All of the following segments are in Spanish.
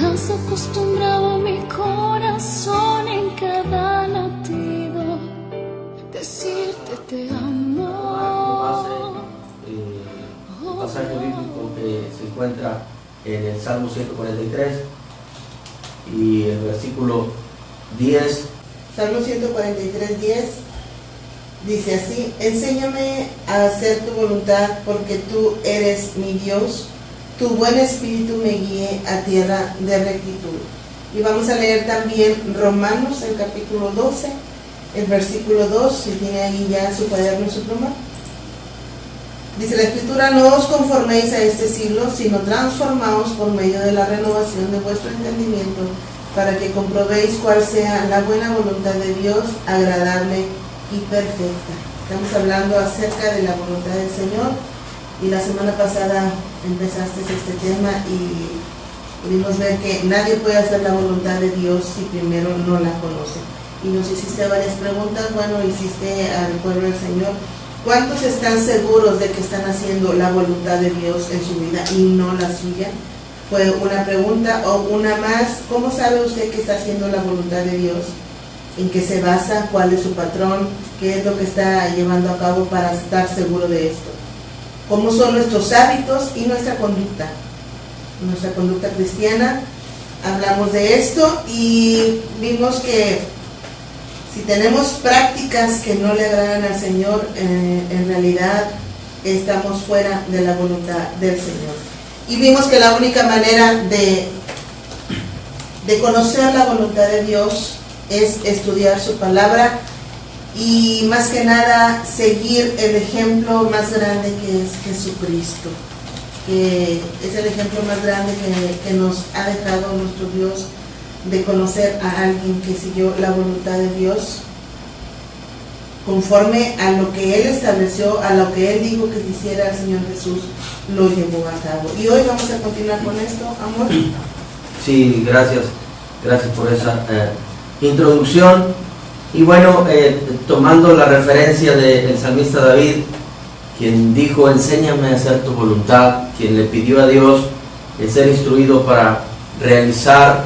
Has acostumbrado mi corazón en cada latido decirte te amo. Un pasaje bíblico que se encuentra en el Salmo 143 y el versículo 10. Salmo 143, 10 dice así: enséñame a hacer tu voluntad, porque tú eres mi Dios. Tu buen espíritu me guíe a tierra de rectitud. Y vamos a leer también Romanos, el capítulo 12, el versículo 2, si tiene ahí ya su cuaderno y su pluma. Dice la Escritura: no os conforméis a este siglo, sino transformaos por medio de la renovación de vuestro entendimiento, para que comprobéis cuál sea la buena voluntad de Dios, agradable y perfecta. Estamos hablando acerca de la voluntad del Señor, y la semana pasada empezaste este tema y pudimos ver que nadie puede hacer la voluntad de Dios si primero no la conoce. Y nos hiciste varias preguntas. Bueno, hiciste al pueblo del Señor: ¿cuántos están seguros de que están haciendo la voluntad de Dios en su vida y no la suya? Fue una pregunta. O una más: ¿cómo sabe usted que está haciendo la voluntad de Dios? ¿En qué se basa? ¿Cuál es su patrón? ¿Qué es lo que está llevando a cabo para estar seguro de esto? ¿Cómo son nuestros hábitos y nuestra conducta? Nuestra conducta cristiana. Hablamos de esto y vimos que si tenemos prácticas que no le agradan al Señor, en realidad estamos fuera de la voluntad del Señor. Y vimos que la única manera de conocer la voluntad de Dios es estudiar su palabra y más que nada seguir el ejemplo más grande, que es Jesucristo, que es el ejemplo más grande que nos ha dejado nuestro Dios, de conocer a alguien que siguió la voluntad de Dios conforme a lo que Él estableció, a lo que Él dijo que hiciera el Señor Jesús, lo llevó a cabo. Y hoy vamos a continuar con esto, amor. Sí, gracias por esa introducción. Y bueno, tomando la referencia del salmista David, quien dijo: enséñame a hacer tu voluntad, quien le pidió a Dios ser instruido para realizar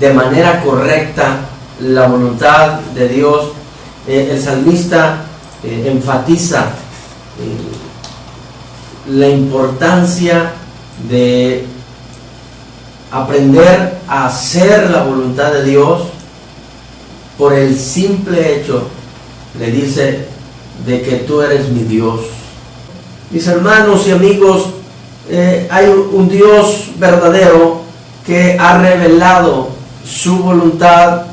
de manera correcta la voluntad de Dios, el salmista enfatiza la importancia de aprender a hacer la voluntad de Dios por el simple hecho, le dice, de que tú eres mi Dios. Mis hermanos y amigos, hay un Dios verdadero que ha revelado su voluntad,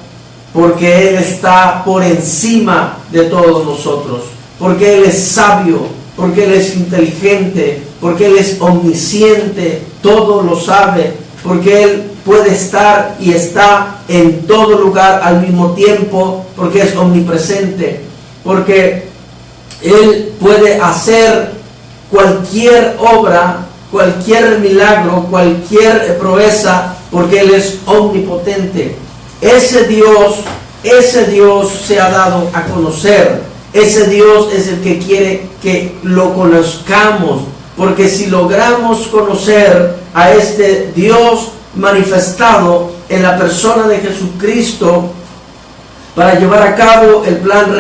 porque Él está por encima de todos nosotros, porque Él es sabio, porque Él es inteligente, porque Él es omnisciente, todo lo sabe, porque Él puede estar y está en todo lugar al mismo tiempo, porque es omnipresente, porque Él puede hacer cualquier obra, cualquier milagro, cualquier proeza, porque Él es omnipotente. Ese Dios se ha dado a conocer. Ese Dios es el que quiere que lo conozcamos, porque si logramos conocer a este Dios manifestado en la persona de Jesucristo, para llevar a cabo el plan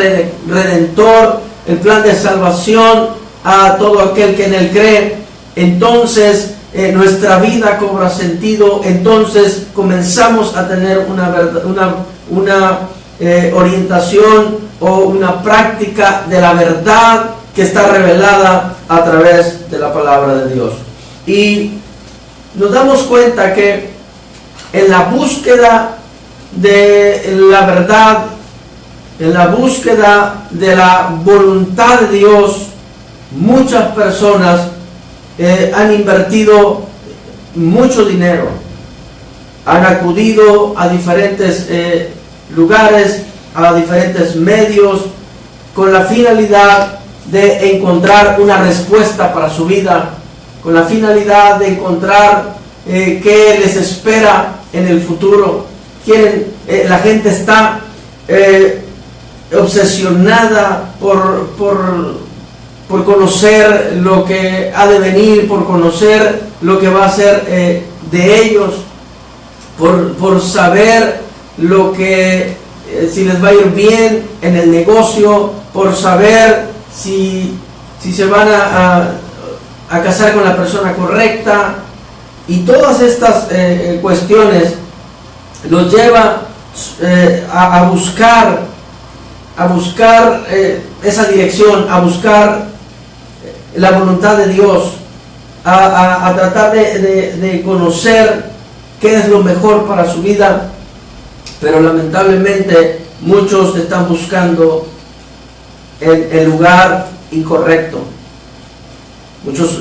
redentor, el plan de salvación a todo aquel que en Él cree, entonces nuestra vida cobra sentido. Entonces comenzamos a tener una orientación o una práctica de la verdad que está revelada a través de la palabra de Dios. Y nos damos cuenta que en la búsqueda de la verdad, en la búsqueda de la voluntad de Dios, muchas personas han invertido mucho dinero, han acudido a diferentes lugares, a diferentes medios, con la finalidad de encontrar una respuesta para su vida, con la finalidad de encontrar qué les espera en el futuro. La gente está obsesionada por conocer lo que ha de venir, por conocer lo que va a ser de ellos. por saber lo que, si les va a ir bien en el negocio, por saber si se van a casar con la persona correcta, y todas estas cuestiones los lleva a buscar esa dirección, a buscar la voluntad de Dios, a tratar de conocer qué es lo mejor para su vida. Pero lamentablemente muchos están buscando el lugar incorrecto. Muchos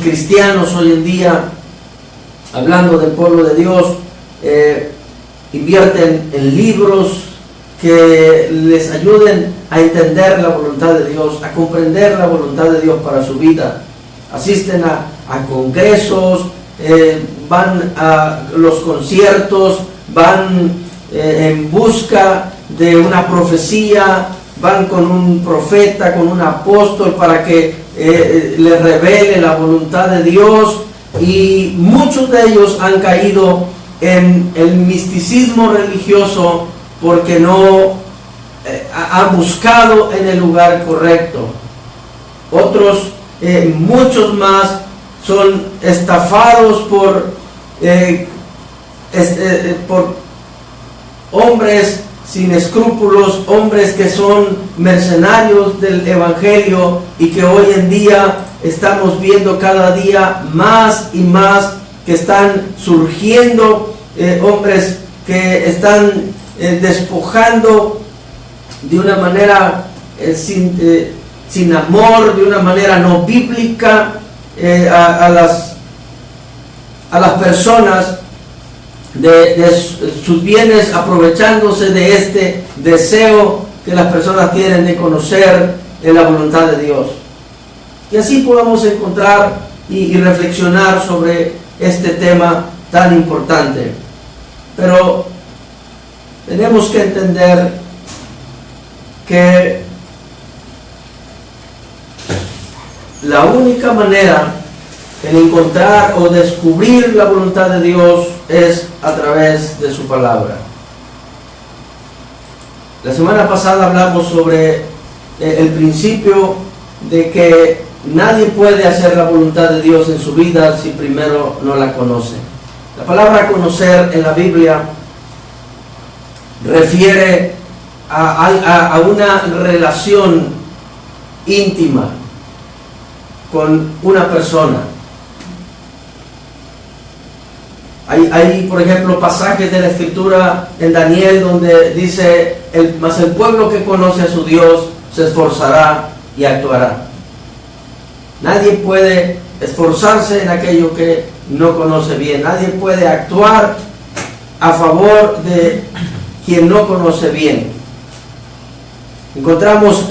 cristianos hoy en día, hablando del pueblo de Dios, invierten en libros que les ayuden a entender la voluntad de Dios, a comprender la voluntad de Dios para su vida. Asisten a congresos, van a los conciertos, van en busca de una profecía, van con un profeta, con un apóstol para que les revele la voluntad de Dios, y muchos de ellos han caído en el misticismo religioso porque no han buscado en el lugar correcto. Otros, muchos más, son estafados por hombres sin escrúpulos, hombres que son mercenarios del evangelio, y que hoy en día estamos viendo cada día más y más que están surgiendo hombres que están despojando de una manera sin amor, de una manera no bíblica, a las personas de sus bienes, aprovechándose de este deseo que las personas tienen de conocer la voluntad de Dios. Y así podemos encontrar y reflexionar sobre este tema tan importante. Pero tenemos que entender que la única manera en encontrar o descubrir la voluntad de Dios es a través de su palabra. La semana pasada hablamos sobre el principio de que nadie puede hacer la voluntad de Dios en su vida si primero no la conoce. La palabra conocer en la Biblia refiere a una relación íntima con una persona. Hay, por ejemplo, pasajes de la Escritura en Daniel donde dice, mas el pueblo que conoce a su Dios se esforzará y actuará. Nadie puede esforzarse en aquello que no conoce bien. Nadie puede actuar a favor de quien no conoce bien. Encontramos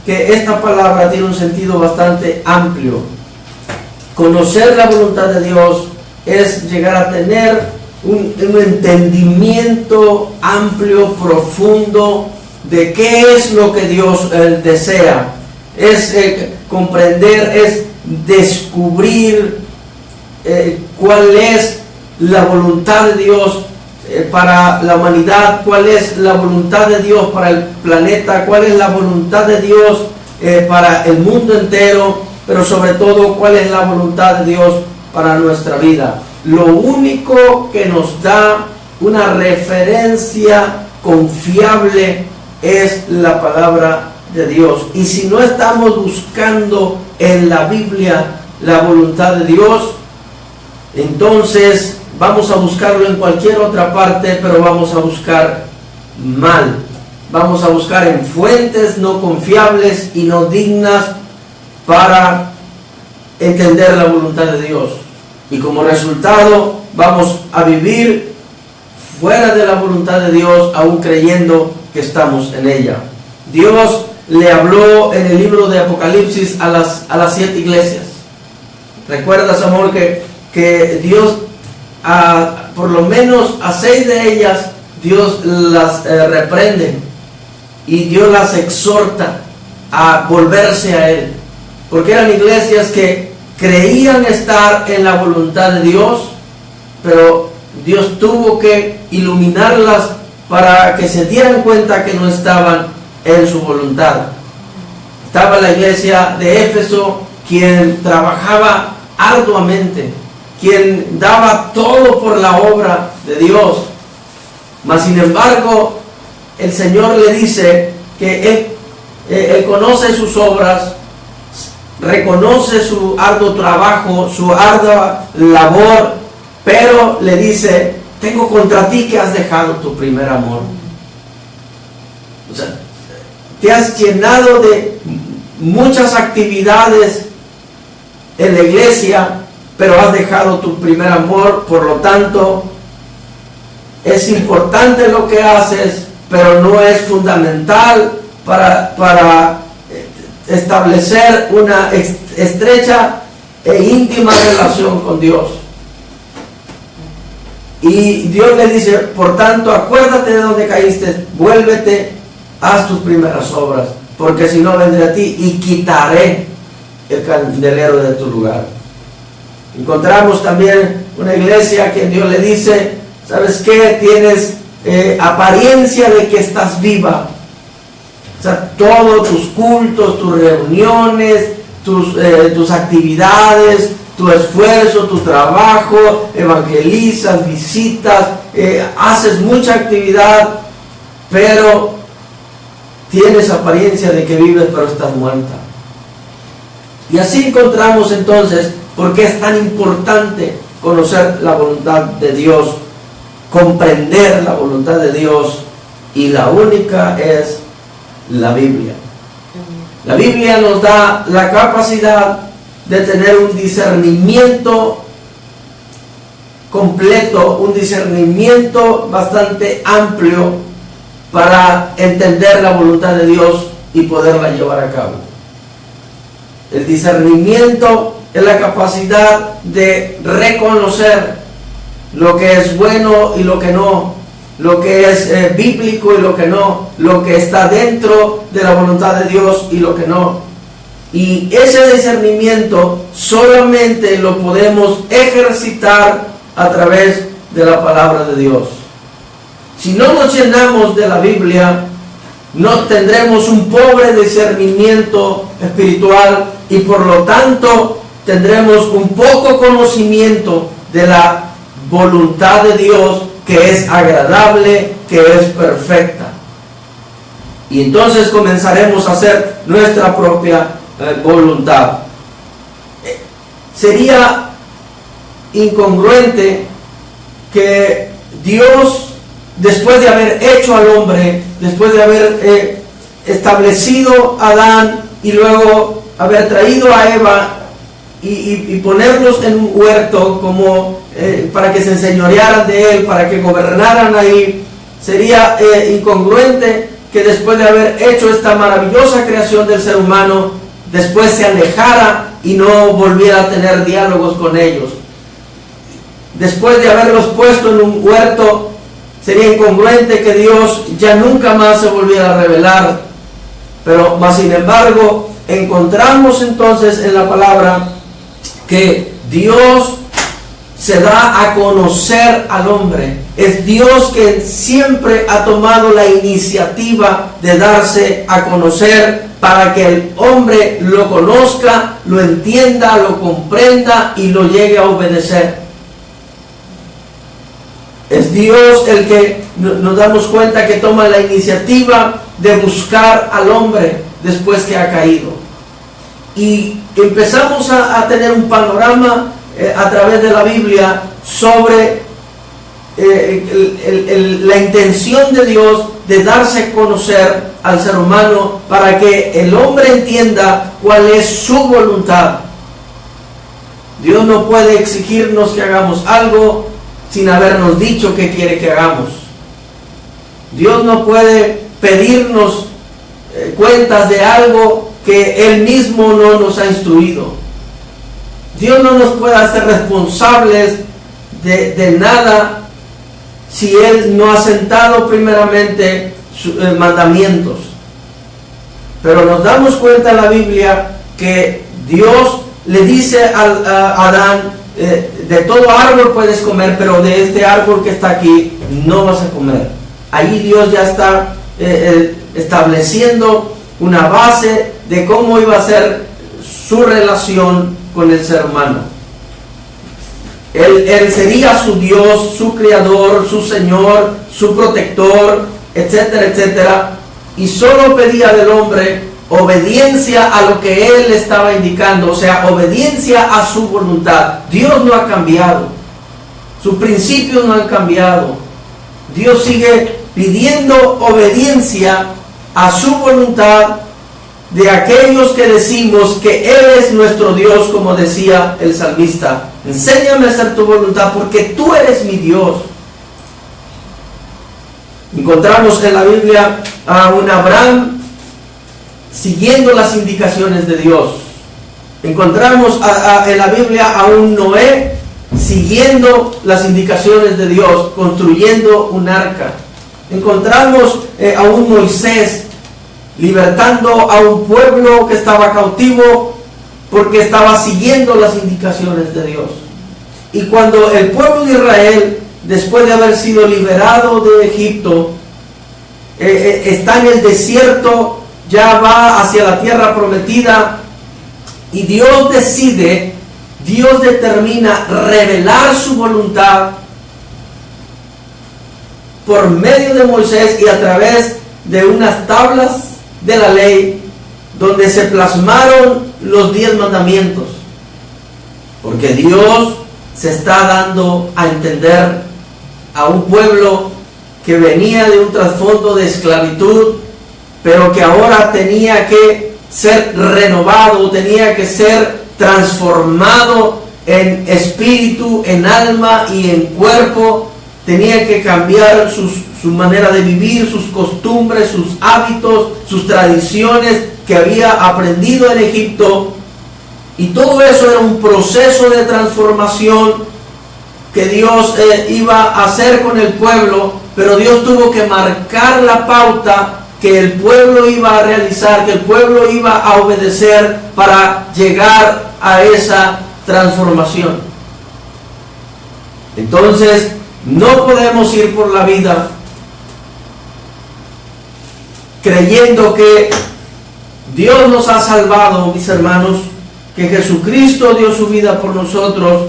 que esta palabra tiene un sentido bastante amplio. Conocer la voluntad de Dios es llegar a tener un entendimiento amplio, profundo de qué es lo que Dios desea. Es comprender, es descubrir cuál es la voluntad de Dios para la humanidad, cuál es la voluntad de Dios para el planeta, cuál es la voluntad de Dios para el mundo entero, pero sobre todo cuál es la voluntad de Dios para nuestra vida. Lo único que nos da una referencia confiable es la palabra de Dios. Y si no estamos buscando en la Biblia la voluntad de Dios, entonces vamos a buscarlo en cualquier otra parte, pero vamos a buscar mal. Vamos a buscar en fuentes no confiables y no dignas para entender la voluntad de Dios. Y como resultado vamos a vivir fuera de la voluntad de Dios, aún creyendo que estamos en ella. Dios le habló en el libro de Apocalipsis a las 7 iglesias. ¿Recuerdas, amor, que Dios por lo menos a 6 de ellas Dios las reprende y Dios las exhorta a volverse a Él? Porque eran iglesias que creían estar en la voluntad de Dios, pero Dios tuvo que iluminarlas para que se dieran cuenta que no estaban en su voluntad. Estaba la iglesia de Éfeso, quien trabajaba arduamente, quien daba todo por la obra de Dios. Mas sin embargo, el Señor le dice que Él conoce sus obras, reconoce su arduo trabajo, su ardua labor, pero le dice: tengo contra ti que has dejado tu primer amor. O sea, te has llenado de muchas actividades en la iglesia, pero has dejado tu primer amor. Por lo tanto, es importante lo que haces, pero no es fundamental para establecer una estrecha e íntima relación con Dios. Y Dios le dice: por tanto, acuérdate de donde caíste, vuélvete, haz tus primeras obras, porque si no, vendré a ti y quitaré el candelero de tu lugar. Encontramos también una iglesia que Dios le dice: ¿sabes qué? Tienes apariencia de que estás viva. O sea, todos tus cultos, tus reuniones, tus actividades, tu esfuerzo, tu trabajo, evangelizas, visitas, haces mucha actividad, pero tienes apariencia de que vives, pero estás muerta. Y así encontramos entonces por qué es tan importante conocer la voluntad de Dios, comprender la voluntad de Dios, y la única es la Biblia. La Biblia nos da la capacidad de tener un discernimiento completo, un discernimiento bastante amplio para entender la voluntad de Dios y poderla llevar a cabo. El discernimiento es la capacidad de reconocer lo que es bueno y lo que no, lo que es bíblico y lo que no, lo que está dentro de la voluntad de Dios y lo que no. Y ese discernimiento solamente lo podemos ejercitar a través de la palabra de Dios. Si no nos llenamos de la Biblia, no tendremos un pobre discernimiento espiritual y por lo tanto tendremos un poco conocimiento de la voluntad de Dios, que es agradable, que es perfecta. Y entonces comenzaremos a hacer nuestra propia voluntad. Sería incongruente que Dios, después de haber hecho al hombre, después de haber establecido a Adán y luego haber traído a Eva y ponerlos en un huerto como para que se enseñorearan de él, para que gobernaran ahí, sería incongruente que después de haber hecho esta maravillosa creación del ser humano, después se alejara y no volviera a tener diálogos con ellos. Después de haberlos puesto en un huerto, sería incongruente que Dios ya nunca más se volviera a revelar. Pero más sin embargo, encontramos entonces en la palabra que Dios se da a conocer al hombre. Es Dios que siempre ha tomado la iniciativa de darse a conocer para que el hombre lo conozca, lo entienda, lo comprenda y lo llegue a obedecer. Es Dios el que nos damos cuenta que toma la iniciativa de buscar al hombre después que ha caído. Y empezamos a tener un panorama a través de la Biblia sobre la intención de Dios de darse a conocer al ser humano para que el hombre entienda cuál es su voluntad. Dios no puede exigirnos que hagamos algo sin habernos dicho qué quiere que hagamos. Dios no puede pedirnos cuentas de algo que Él mismo no nos ha instruido. Dios no nos puede hacer responsables de nada si Él no ha sentado primeramente sus mandamientos. Pero nos damos cuenta en la Biblia que Dios le dice a Adán, de todo árbol puedes comer, pero de este árbol que está aquí no vas a comer. Ahí Dios ya está estableciendo una base de cómo iba a ser su relación con el ser humano. Él sería su Dios, su creador, su Señor, su protector, etcétera, etcétera. Y solo pedía del hombre obediencia a lo que él estaba indicando, o sea, obediencia a su voluntad. Dios no ha cambiado, sus principios no han cambiado. Dios sigue pidiendo obediencia a su voluntad de aquellos que decimos que Él es nuestro Dios, como decía el salmista. Enséñame a hacer tu voluntad porque tú eres mi Dios. Encontramos en la Biblia a un Abraham siguiendo las indicaciones de Dios. Encontramos en la Biblia a un Noé siguiendo las indicaciones de Dios, construyendo un arca. Encontramos a un Moisés libertando a un pueblo que estaba cautivo porque estaba siguiendo las indicaciones de Dios. Y cuando el pueblo de Israel, después de haber sido liberado de Egipto, está en el desierto, ya va hacia la tierra prometida, y Dios determina revelar su voluntad por medio de Moisés y a través de unas tablas de la ley donde se plasmaron los 10 mandamientos, porque Dios se está dando a entender a un pueblo que venía de un trasfondo de esclavitud, pero que ahora tenía que ser renovado, tenía que ser transformado en espíritu, en alma y en cuerpo. Tenía que cambiar su manera de vivir, sus costumbres, sus hábitos, sus tradiciones que había aprendido en Egipto. Y todo eso era un proceso de transformación que Dios iba a hacer con el pueblo, pero Dios tuvo que marcar la pauta que el pueblo iba a realizar, que el pueblo iba a obedecer para llegar a esa transformación. Entonces, no podemos ir por la vida creyendo que Dios nos ha salvado, mis hermanos, que Jesucristo dio su vida por nosotros,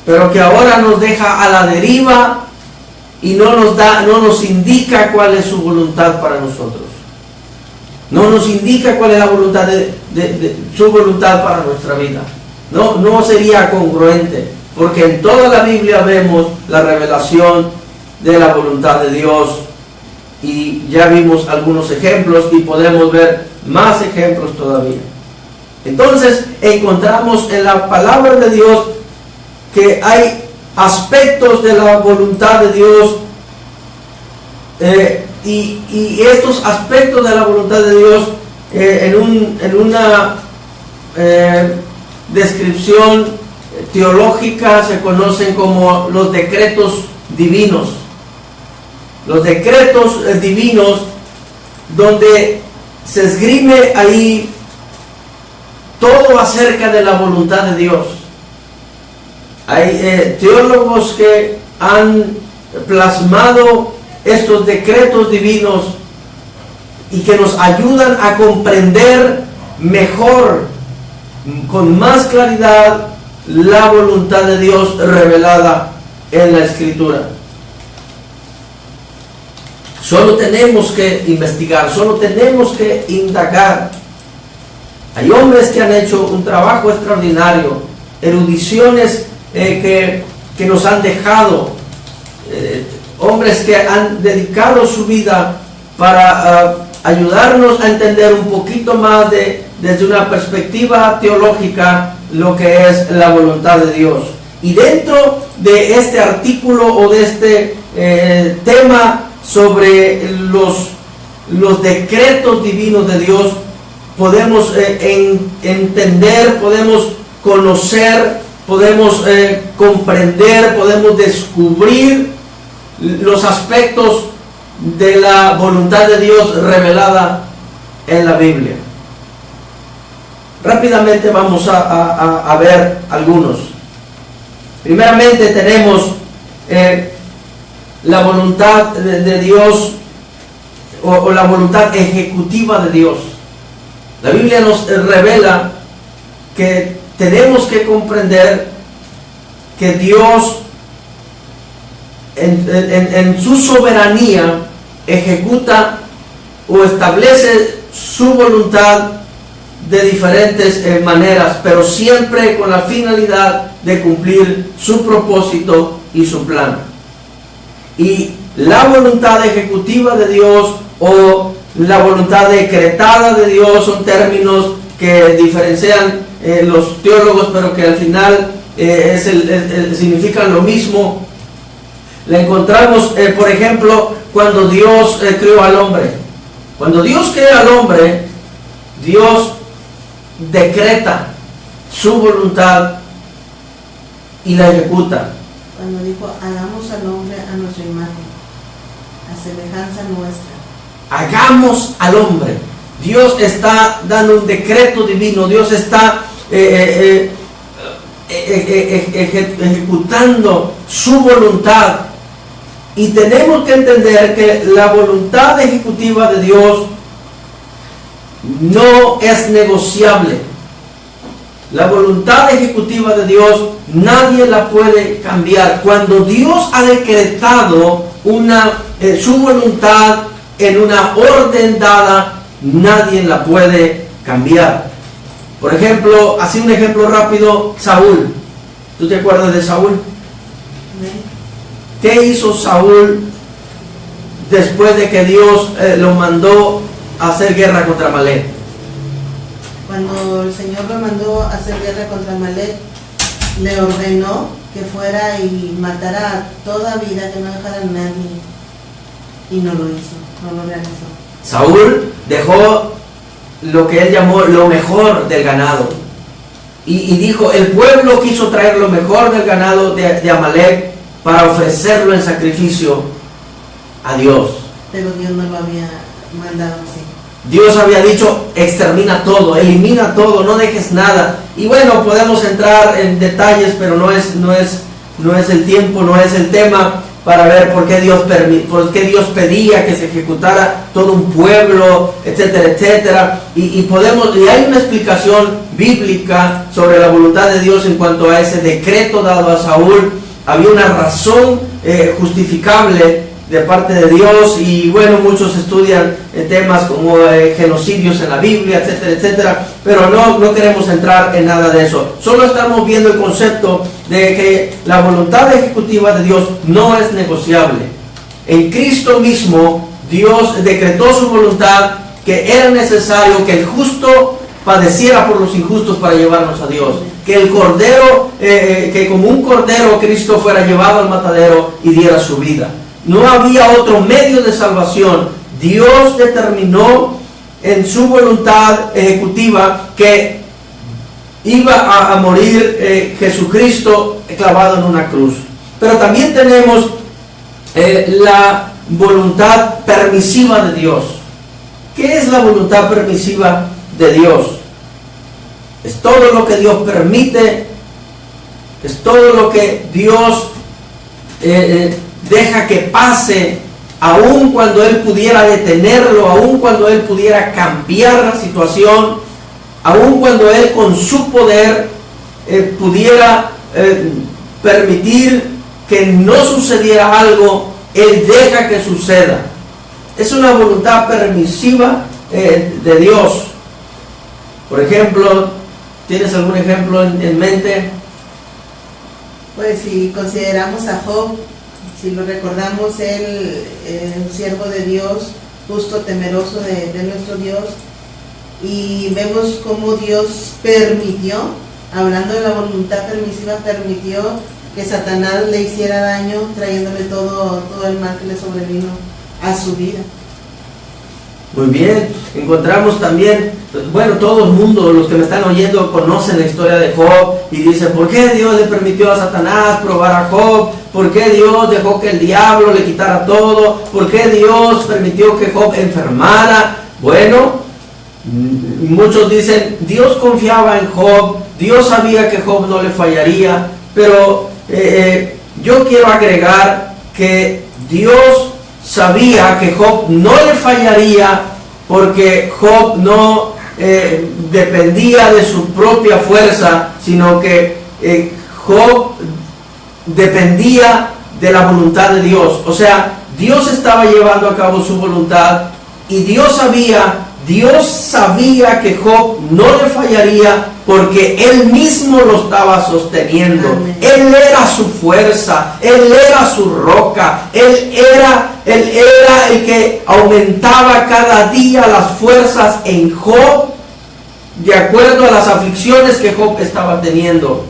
pero que ahora nos deja a la deriva y no nos indica cuál es su voluntad para nosotros. No nos indica cuál es la voluntad de su voluntad para nuestra vida. No sería congruente, porque en toda la Biblia vemos la revelación de la voluntad de Dios, y ya vimos algunos ejemplos y podemos ver más ejemplos todavía. Entonces encontramos en la palabra de Dios que hay aspectos de la voluntad de Dios, y estos aspectos de la voluntad de Dios en una descripción teológica se conocen como los decretos divinos. Los decretos divinos, donde se esgrime ahí todo acerca de la voluntad de Dios. Hay teólogos que han plasmado estos decretos divinos y que nos ayudan a comprender mejor, con más claridad, la voluntad de Dios revelada en la Escritura. Solo tenemos que investigar, solo tenemos que indagar. Hay hombres que han hecho un trabajo extraordinario, erudiciones que nos han dejado, hombres que han dedicado su vida para ayudarnos a entender un poquito más desde una perspectiva teológica lo que es la voluntad de Dios. Y dentro de este artículo o de este tema sobre los decretos divinos de Dios, podemos entender, podemos conocer, podemos comprender, podemos descubrir los aspectos de la voluntad de Dios revelada en la Biblia. rápidamente vamos a ver algunos. Primeramente tenemos la voluntad de Dios o la voluntad ejecutiva de Dios. La Biblia nos revela que tenemos que comprender que Dios en su soberanía ejecuta o establece su voluntad de diferentes maneras, pero siempre con la finalidad de cumplir su propósito y su plan. Y la voluntad ejecutiva de Dios o la voluntad decretada de Dios son términos que diferencian los teólogos, pero que al final significan lo mismo. La encontramos, por ejemplo, cuando Dios creó al hombre. Cuando Dios crea al hombre, Dios decreta su voluntad y la ejecuta. Cuando dijo, hagamos al hombre a nuestra imagen, a semejanza nuestra. Hagamos al hombre. Dios está dando un decreto divino. Dios está ejecutando su voluntad. Y tenemos que entender que la voluntad ejecutiva de Dios no es negociable. La voluntad ejecutiva de Dios nadie la puede cambiar. Cuando Dios ha decretado su voluntad en una orden dada, nadie la puede cambiar. Por ejemplo, así un ejemplo rápido, Saúl. ¿Tú te acuerdas de Saúl? ¿Qué hizo Saúl después de que Dios lo mandó a hacer guerra contra Amalek? Cuando el Señor lo mandó a hacer guerra contra Amalek, le ordenó que fuera y matara a toda vida, que no dejara a nadie. Y no lo hizo, no lo realizó. Saúl dejó lo que él llamó lo mejor del ganado. Y dijo, el pueblo quiso traer lo mejor del ganado de Amalek para ofrecerlo en sacrificio a Dios. Pero Dios no lo había mandado así. Dios había dicho, extermina todo, elimina todo, no dejes nada. Y bueno, podemos entrar en detalles, pero no es el tiempo, no es el tema para ver por qué Dios pedía que se ejecutara todo un pueblo, etcétera, etcétera. Y hay una explicación bíblica sobre la voluntad de Dios en cuanto a ese decreto dado a Saúl. Había una razón justificable de parte de Dios, y bueno, muchos estudian temas como genocidios en la Biblia, etcétera, etcétera, pero no queremos entrar en nada de eso. Solo estamos viendo el concepto de que la voluntad ejecutiva de Dios no es negociable. En Cristo mismo, Dios decretó su voluntad, que era necesario que el justo padeciera por los injustos para llevarnos a Dios. Que el cordero, que como un cordero Cristo fuera llevado al matadero y diera su vida. No había otro medio de salvación. Dios determinó en su voluntad ejecutiva que iba a morir Jesucristo clavado en una cruz. Pero también tenemos la voluntad permisiva de Dios. ¿Qué es la voluntad permisiva de Dios? Es todo lo que Dios permite, es todo lo que Dios deja que pase, aun cuando Él pudiera detenerlo, aun cuando Él pudiera cambiar la situación, aun cuando Él con su poder pudiera permitir que no sucediera algo, Él deja que suceda. Es una voluntad permisiva de Dios. Por ejemplo, ¿tienes algún ejemplo en mente? Pues si consideramos a Job, si lo recordamos, él, un siervo de Dios, justo, temeroso de nuestro Dios, y vemos cómo Dios permitió, hablando de la voluntad permisiva, permitió que Satanás le hiciera daño, trayéndole todo el mal que le sobrevino a su vida. Muy bien, encontramos también, bueno, todo el mundo, los que me están oyendo, conocen la historia de Job y dicen, ¿por qué Dios le permitió a Satanás probar a Job? ¿Por qué Dios dejó que el diablo le quitara todo? ¿Por qué Dios permitió que Job enfermara? Bueno, Muchos dicen, Dios confiaba en Job, Dios sabía que Job no le fallaría, pero yo quiero agregar que Dios sabía que Job no le fallaría porque Job no dependía de su propia fuerza, sino que Job dependía de la voluntad de Dios. O sea, Dios estaba llevando a cabo su voluntad y Dios sabía que Job no le fallaría porque Él mismo lo estaba sosteniendo. Amén. Él era su fuerza, Él era su roca, Él era el que aumentaba cada día las fuerzas en Job de acuerdo a las aflicciones que Job estaba teniendo.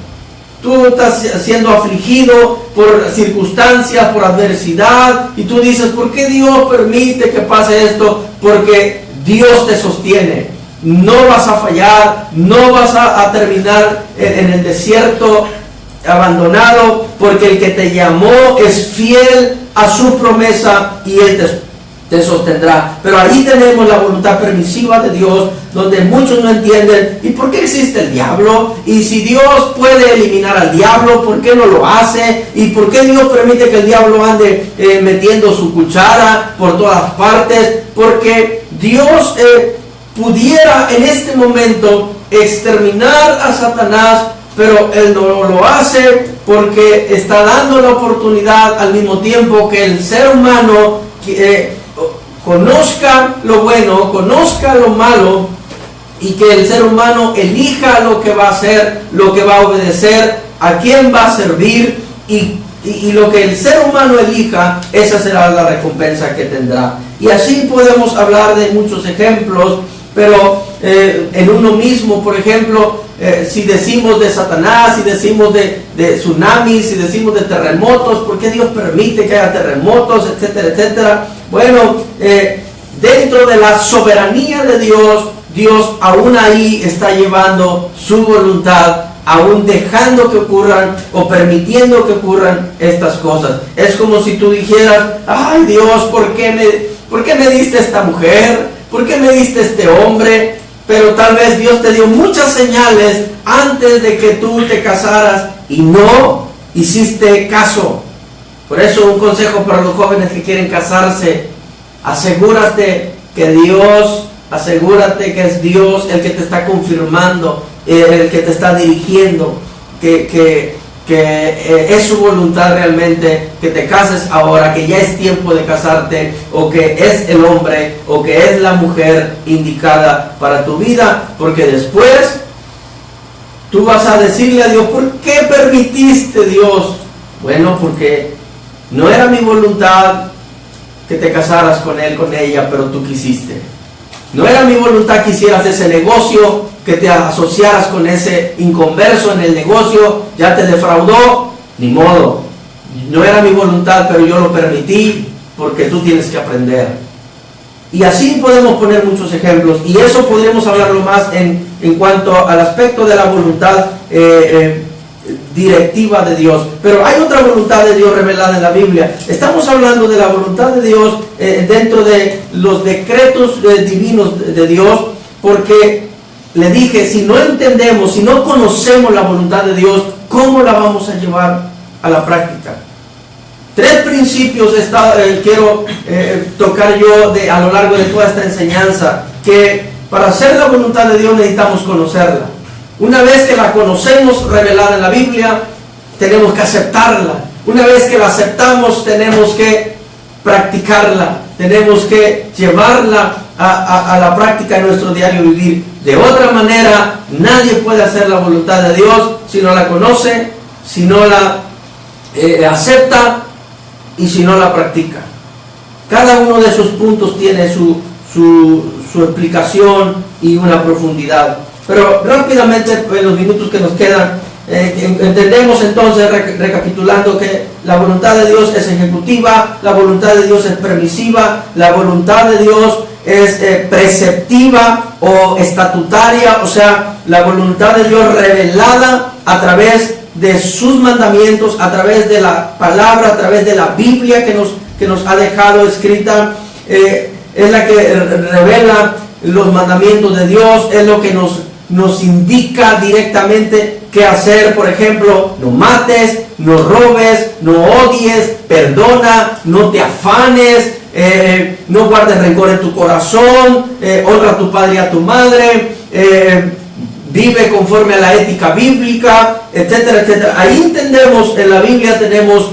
Tú estás siendo afligido por circunstancias, por adversidad, y tú dices, ¿por qué Dios permite que pase esto? Porque Dios te sostiene. No vas a fallar, no vas a terminar en el desierto abandonado, porque el que te llamó es fiel a su promesa y Él te sostendrá. Pero ahí tenemos la voluntad permisiva de Dios, donde muchos no entienden, ¿y por qué existe el diablo? Y si Dios puede eliminar al diablo, ¿por qué no lo hace? ¿Y por qué Dios permite que el diablo ande metiendo su cuchara por todas partes? Porque Dios pudiera en este momento exterminar a Satanás, pero Él no lo hace porque está dando la oportunidad al mismo tiempo que el ser humano conozca lo bueno, conozca lo malo, y que el ser humano elija lo que va a hacer, lo que va a obedecer, a quién va a servir, y lo que el ser humano elija, esa será la recompensa que tendrá. Y así podemos hablar de muchos ejemplos, pero en uno mismo, por ejemplo, si decimos de Satanás, si decimos de tsunamis, si decimos de terremotos, ¿por qué Dios permite que haya terremotos, etcétera, etcétera? Bueno, dentro de la soberanía de Dios, Dios aún ahí está llevando su voluntad, aún dejando que ocurran o permitiendo que ocurran estas cosas. Es como si tú dijeras, ay Dios, ¿por qué me diste esta mujer? ¿Por qué me diste este hombre? Pero tal vez Dios te dio muchas señales antes de que tú te casaras y no hiciste caso. Por eso un consejo para los jóvenes que quieren casarse: asegúrate que es Dios el que te está confirmando, el que te está dirigiendo, que es su voluntad realmente que te cases ahora, que ya es tiempo de casarte, o que es el hombre o que es la mujer indicada para tu vida, porque después tú vas a decirle a Dios, ¿por qué permitiste, Dios? Bueno, porque no era mi voluntad que te casaras con él, con ella, pero tú quisiste. No era mi voluntad que hicieras ese negocio, que te asociaras con ese inconverso en el negocio, ya te defraudó, ni modo. No era mi voluntad, pero yo lo permití porque tú tienes que aprender. Y así podemos poner muchos ejemplos, y eso podríamos hablarlo más en cuanto al aspecto de la voluntad directiva de Dios. Pero hay otra voluntad de Dios revelada en la Biblia. Estamos hablando de la voluntad de Dios dentro de los decretos divinos de Dios, porque le dije, si no entendemos, si no conocemos la voluntad de Dios, ¿cómo la vamos a llevar a la práctica? Tres principios quiero tocar yo a lo largo de toda esta enseñanza, que para hacer la voluntad de Dios necesitamos conocerla. Una vez que la conocemos revelada en la Biblia, tenemos que aceptarla. Una vez que la aceptamos, tenemos que practicarla, tenemos que llevarla a la práctica en nuestro diario vivir. De otra manera, nadie puede hacer la voluntad de Dios si no la conoce, si no la acepta y si no la practica. Cada uno de esos puntos tiene su explicación y una profundidad. Pero rápidamente, en los minutos que nos quedan, entendemos entonces, recapitulando, que la voluntad de Dios es ejecutiva, la voluntad de Dios es permisiva, la voluntad de Dios es preceptiva o estatutaria, o sea, la voluntad de Dios revelada a través de sus mandamientos, a través de la palabra, a través de la Biblia que nos ha dejado escrita, es la que revela los mandamientos de Dios, es lo que nos indica directamente qué hacer. Por ejemplo, no mates, no robes, no odies, perdona, no te afanes, no guardes rencor en tu corazón, honra a tu padre y a tu madre, vive conforme a la ética bíblica, etcétera, etcétera. Ahí entendemos, en la Biblia tenemos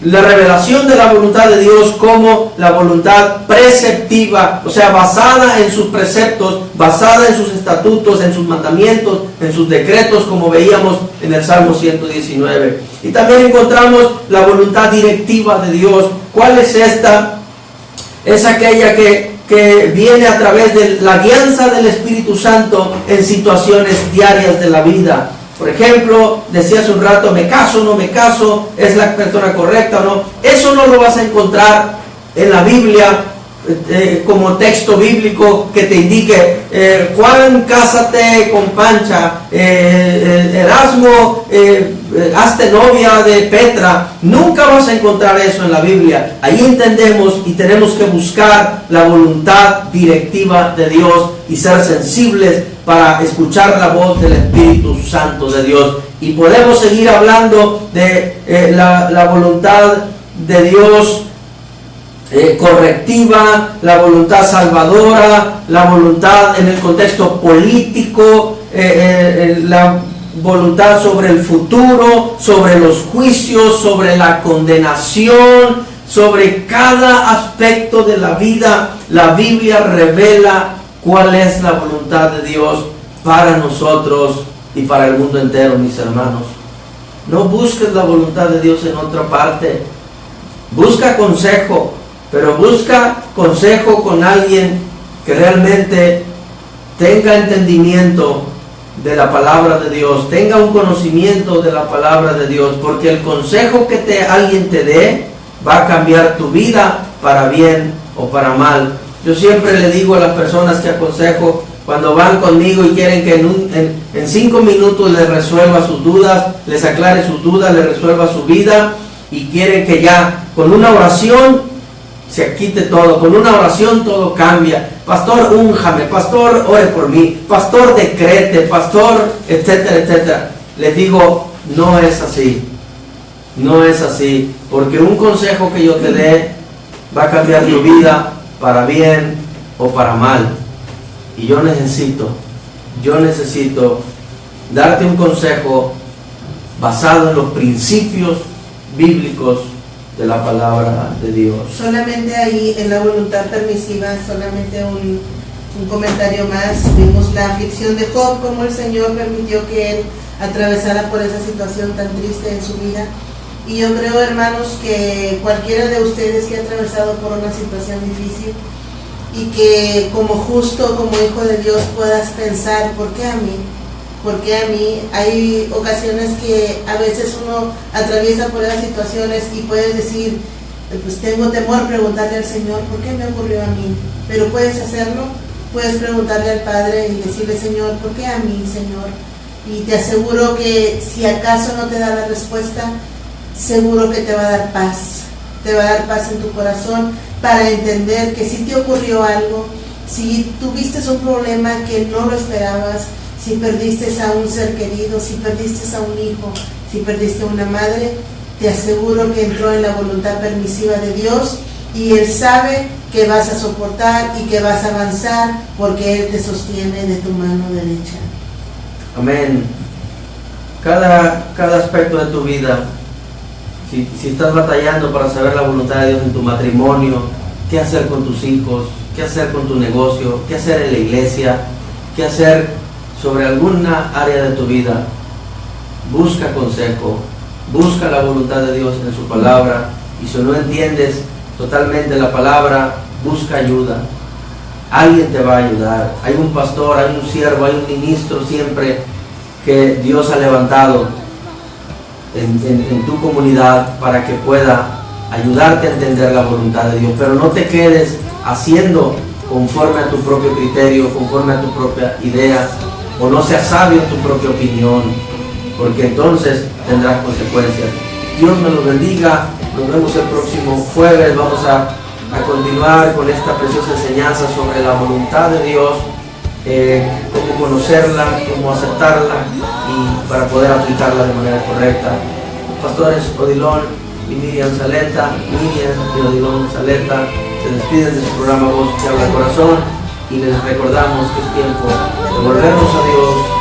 la revelación de la voluntad de Dios como la voluntad preceptiva, o sea, basada en sus preceptos, basada en sus estatutos, en sus mandamientos, en sus decretos, como veíamos en el Salmo 119. Y también encontramos la voluntad directiva de Dios. ¿Cuál es esta? Es aquella que viene a través de la guianza del Espíritu Santo en situaciones diarias de la vida. Por ejemplo, decía hace un rato, me caso, no me caso, es la persona correcta o no. Eso no lo vas a encontrar en la Biblia como texto bíblico que te indique, Juan, cásate con Pancha, Erasmo, hazte novia de Petra. Nunca vas a encontrar eso en la Biblia. Ahí entendemos y tenemos que buscar la voluntad directiva de Dios y ser sensibles para escuchar la voz del Espíritu Santo de Dios. Y podemos seguir hablando de la voluntad de Dios correctiva, la voluntad salvadora, la voluntad en el contexto político, la voluntad sobre el futuro, sobre los juicios, sobre la condenación, sobre cada aspecto de la vida. La Biblia revela cuál es la voluntad de Dios para nosotros y para el mundo entero, mis hermanos. No busques la voluntad de Dios en otra parte. Busca consejo, pero busca consejo con alguien que realmente tenga entendimiento de la palabra de Dios, tenga un conocimiento de la palabra de Dios, porque el consejo que alguien te dé va a cambiar tu vida para bien o para mal. Yo siempre le digo a las personas que aconsejo, cuando van conmigo y quieren que en 5 minutos les resuelva sus dudas, les aclare sus dudas, les resuelva su vida, y quieren que ya con una oración se quite todo, con una oración todo cambia. Pastor, únjame, pastor, ore por mí, pastor, decrete, pastor, etcétera, etcétera. Les digo, no es así, no es así, porque un consejo que yo te dé va a cambiar tu vida para bien o para mal. Y yo necesito darte un consejo basado en los principios bíblicos de la palabra de Dios. Solamente ahí en la voluntad permisiva, solamente un comentario más. Vimos la aflicción de Job, como el Señor permitió que él atravesara por esa situación tan triste en su vida. Y yo creo, hermanos, que cualquiera de ustedes que ha atravesado por una situación difícil y que como justo, como hijo de Dios, puedas pensar, ¿por qué a mí? ¿Por qué a mí? Hay ocasiones que a veces uno atraviesa por esas situaciones y puedes decir, pues tengo temor, preguntarle al Señor, ¿por qué me ocurrió a mí? Pero puedes hacerlo, puedes preguntarle al Padre y decirle, Señor, ¿por qué a mí, Señor? Y te aseguro que si acaso no te da la respuesta, seguro que te va a dar paz en tu corazón para entender que si te ocurrió algo, si tuviste un problema que no lo esperabas, si perdiste a un ser querido, si perdiste a un hijo, si perdiste a una madre, te aseguro que entró en la voluntad permisiva de Dios y Él sabe que vas a soportar y que vas a avanzar porque Él te sostiene de tu mano derecha. Amén. Cada aspecto de tu vida, si estás batallando para saber la voluntad de Dios en tu matrimonio, qué hacer con tus hijos, qué hacer con tu negocio, qué hacer en la iglesia, qué hacer sobre alguna área de tu vida, busca consejo, busca la voluntad de Dios en su palabra, y si no entiendes totalmente la palabra, busca ayuda. Alguien te va a ayudar. Hay un pastor, hay un siervo, hay un ministro siempre que Dios ha levantado en tu comunidad para que pueda ayudarte a entender la voluntad de Dios. Pero no te quedes haciendo conforme a tu propio criterio, conforme a tu propia idea, o no seas sabio en tu propia opinión, porque entonces tendrás consecuencias. Dios me los bendiga. Nos vemos el próximo jueves. Vamos a a continuar con esta preciosa enseñanza sobre la voluntad de Dios, cómo conocerla, cómo aceptarla y para poder aplicarla de manera correcta. Los pastores Odilon y Miriam Saleta, Miriam y Odilon Saleta se despiden de su programa Voz que Habla al Corazón y les recordamos que es tiempo de volvernos a Dios,